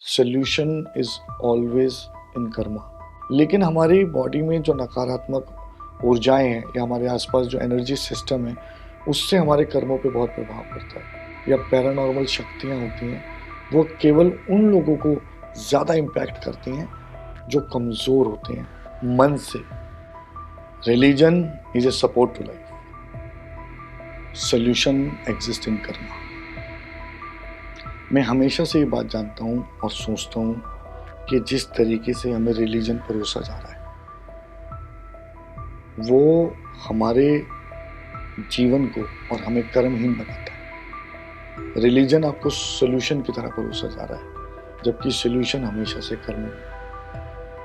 Solution is always in Karma. लेकिन हमारी body में जो नकारात्मक ऊर्जाएं हैं या हमारे आसपास जो एनर्जी सिस्टम है उससे हमारे कर्मों पे बहुत प्रभाव पड़ता है। या पैरानॉर्मल शक्तियां होती हैं वो केवल उन लोगों को ज़्यादा इम्पैक्ट करती हैं जो कमज़ोर होते हैं मन से। Religion is a support to life, solution exist in karma. मैं हमेशा से ये बात जानता हूँ और सोचता हूँ कि जिस तरीके से हमें रिलीजन परोसा जा रहा है वो हमारे जीवन को और हमें कर्महीन बनाता है। रिलीजन आपको सोल्यूशन की तरह परोसा जा रहा है जबकि सोल्यूशन हमेशा से कर्म है।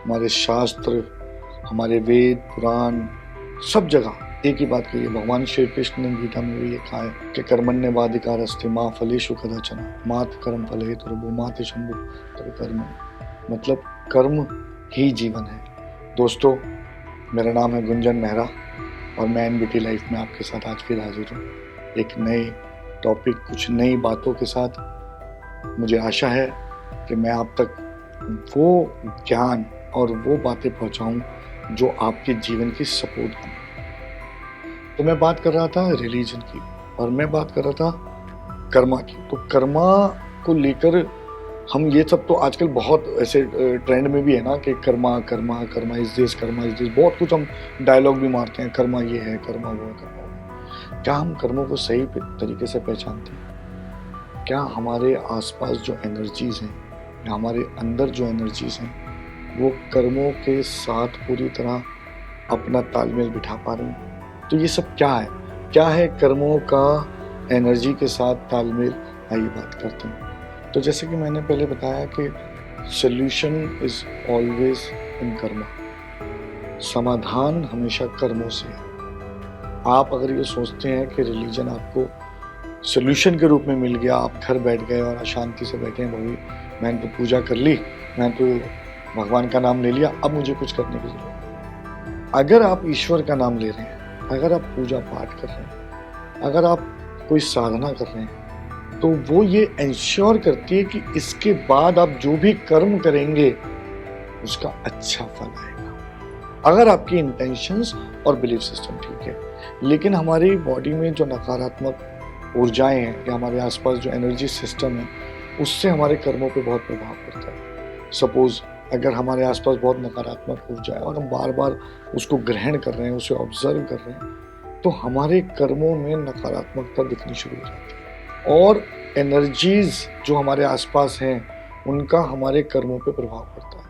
हमारे शास्त्र, हमारे वेद, पुराण, सब जगह एक ही बात कही है। भगवान श्री कृष्ण ने गीता में भी ये कहा है कि कर्मण्येवाधिकारस्ते मा फलेषु कदाचन मात कर्म फल हेतुर्भुः मा ते शंभु तव कर्म। मतलब कर्म ही जीवन है। दोस्तों, मेरा नाम है गुंजन मेहरा और मैं एनबीटी लाइफ में आपके साथ आज फिर हाजिर हूँ एक नए टॉपिक, कुछ नई बातों के साथ। मुझे आशा है कि मैं आप तक वो ज्ञान और वो बातें पहुँचाऊँ जो आपके जीवन की सपोर्ट करें। तो मैं बात कर रहा था रिलीजन की और मैं बात कर रहा था कर्मा की। तो कर्मा को लेकर हम ये सब तो आजकल बहुत ऐसे ट्रेंड में भी है ना कि Karma Karma Karma is this, Karma is this, बहुत कुछ हम डायलॉग भी मारते हैं, कर्मा ये है, कर्मा वो है, कर्मा वो है। क्या हम कर्मों को सही तरीके से पहचानते हैं? क्या हमारे आसपास जो एनर्जीज हैं या हमारे अंदर जो एनर्जीज हैं वो कर्मों के साथ पूरी तरह अपना तालमेल बिठा पा रही हैं? तो ये सब क्या है? क्या है कर्मों का एनर्जी के साथ तालमेल? आइए बात करते हैं। तो जैसे कि मैंने पहले बताया कि solution is always in Karma. समाधान हमेशा कर्मों से है। आप अगर ये सोचते हैं कि रिलीजन आपको सोल्यूशन के रूप में मिल गया, आप घर बैठ गए और अशांति से बैठे हैं, भाई मैंने तो पूजा कर ली, मैं तो भगवान का नाम ले लिया, अब मुझे कुछ करने की जरूरत नहीं। अगर आप ईश्वर का नाम ले रहे हैं, अगर आप पूजा पाठ कर रहे हैं, अगर आप कोई साधना कर रहे हैं, तो वो ये इंश्योर करती है कि इसके बाद आप जो भी कर्म करेंगे उसका अच्छा फल आएगा, अगर आपकी इंटेंशंस और बिलीफ सिस्टम ठीक है। लेकिन हमारी बॉडी में जो नकारात्मक ऊर्जाएं हैं या हमारे आसपास जो एनर्जी सिस्टम है उससे हमारे कर्मों पे बहुत प्रभाव पड़ता है। सपोज अगर हमारे आसपास बहुत नकारात्मक ऊर्जा है और हम बार बार उसको ग्रहण कर रहे हैं, उसे ऑब्जर्व कर रहे हैं, तो हमारे कर्मों में नकारात्मकता दिखनी शुरू हो जाती है और एनर्जीज जो हमारे आसपास हैं उनका हमारे कर्मों पे प्रभाव पड़ता है।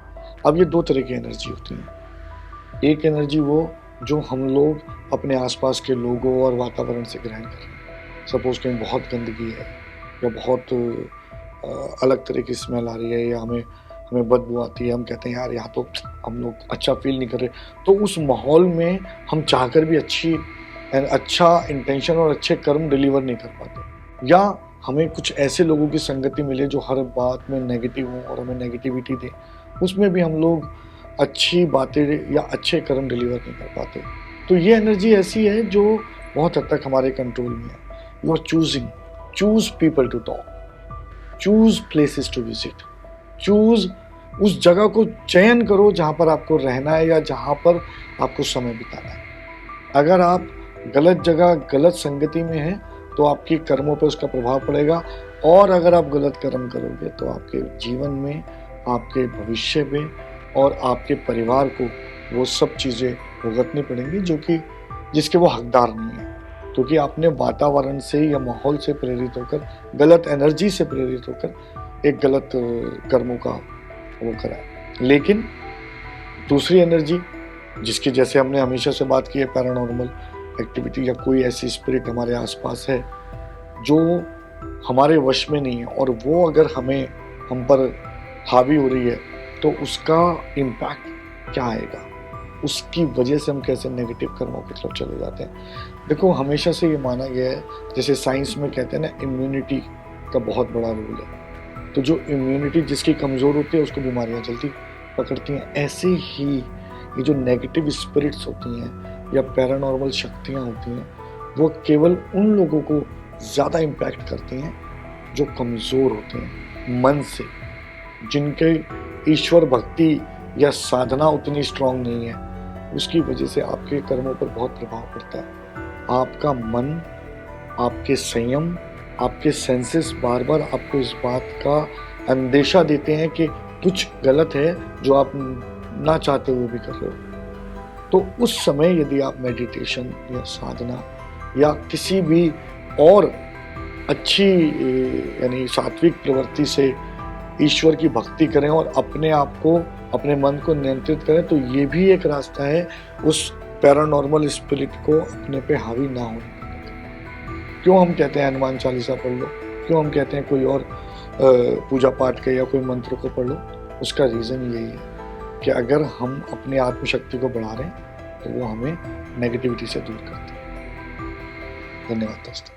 अब ये दो तरह की एनर्जी होती हैं। एक एनर्जी वो जो हम लोग अपने आसपास के लोगों और वातावरण से ग्रहण कर रहे हैं। सपोज कहीं बहुत गंदगी है या बहुत अलग तरह की स्मेल आ रही है या हमें बदबू आती है, हम कहते हैं यार यहाँ तो हम लोग अच्छा फील नहीं कर रहे, तो उस माहौल में हम चाहकर भी अच्छा इंटेंशन और अच्छे कर्म डिलीवर नहीं कर पाते। या हमें कुछ ऐसे लोगों की संगति मिले जो हर बात में नेगेटिव हों और हमें नेगेटिविटी दें, उसमें भी हम लोग अच्छी बातें या अच्छे कर्म डिलीवर नहीं कर पाते। तो ये एनर्जी ऐसी है जो बहुत हद तक हमारे कंट्रोल में है। You are choose people to talk, choose places to visit, choose उस जगह को चयन करो जहाँ पर आपको रहना है या जहाँ पर आपको समय बिताना है। अगर आप गलत जगह गलत संगति में हैं तो आपके कर्मों पर उसका प्रभाव पड़ेगा, और अगर आप गलत कर्म करोगे तो आपके जीवन में, आपके भविष्य में और आपके परिवार को वो सब चीज़ें भुगतनी पड़ेंगी जिसके वो हकदार नहीं है, क्योंकि आपने वातावरण से या माहौल से प्रेरित होकर, गलत एनर्जी से प्रेरित होकर एक गलत कर्मों का वो करा है। लेकिन दूसरी एनर्जी जिसकी जैसे हमने हमेशा से बात की है, पैरानॉर्मल एक्टिविटी या कोई ऐसी स्पिरिट हमारे आसपास है जो हमारे वश में नहीं है और वो अगर हम पर हावी हो रही है तो उसका इम्पैक्ट क्या आएगा, उसकी वजह से हम कैसे नेगेटिव कर्मों की तरफ चले जाते हैं। देखो, हमेशा से ये माना गया है, जैसे साइंस में कहते हैं ना, इम्यूनिटी का बहुत बड़ा रोल है। तो जो इम्यूनिटी जिसकी कमज़ोर होती है उसको बीमारियां जल्दी पकड़ती हैं। ऐसे ही ये जो नेगेटिव स्पिरिट्स होती हैं या पैरानॉर्मल शक्तियां होती हैं वो केवल उन लोगों को ज़्यादा इम्पैक्ट करती हैं जो कमज़ोर होते हैं मन से। जिनके ईश्वर भक्ति या साधना उतनी स्ट्रांग नहीं है, उसकी वजह से आपके कर्मों पर बहुत प्रभाव पड़ता है। आपका मन, आपके संयम, आपके सेंसेस बार बार आपको इस बात का अंदेशा देते हैं कि कुछ गलत है जो आप ना चाहते हुए भी कर रहे हो। तो उस समय यदि आप मेडिटेशन या साधना या किसी भी और अच्छी यानी सात्विक प्रवृत्ति से ईश्वर की भक्ति करें और अपने आप को, अपने मन को नियंत्रित करें, तो ये भी एक रास्ता है उस पैरानॉर्मल स्पिरिट को अपने पे हावी ना होने देने का। क्यों हम कहते हैं हनुमान चालीसा पढ़ लो, क्यों हम कहते हैं कोई और पूजा पाठ के या कोई मंत्र को पढ़ लो? उसका रीज़न यही है कि अगर हम अपनी आत्मशक्ति को बढ़ा रहे हैं तो वो हमें नेगेटिविटी से दूर करती है। धन्यवाद दोस्तों।